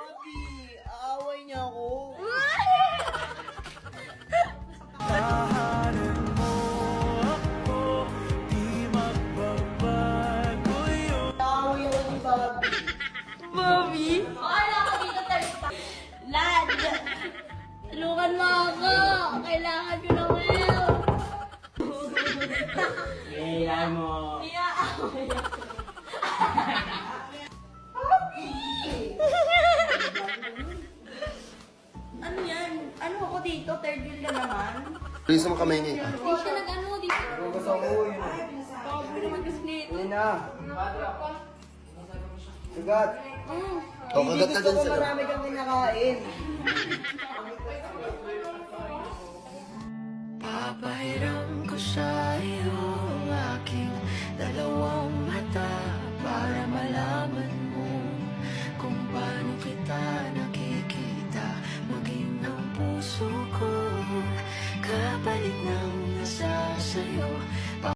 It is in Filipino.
Papi, aaway niya ako. Tahanan mo ako, di magbabago yun. Aaway ako ni Papi. Bobby? Wala ka dito, Talita. Lad! Tulungan mo ako! Kailangan ko ng help! Kailan mo. Niyaaway ako. Ano yan? Ano ako dito? Third wheel ka naman? Please mo kamay niya. Di siya nag-ano dito. Gusto ko yun. Bago naman kasi nito. Yun na. Sugat. O, kagat ka dun Gusto ko sa... marami kang kinakain. Papahiram ko sa iyo ang aking dalawang mata para malaman mo kung paano kita nakikita, maging ang puso ko kapalit ng nasa sa'yo.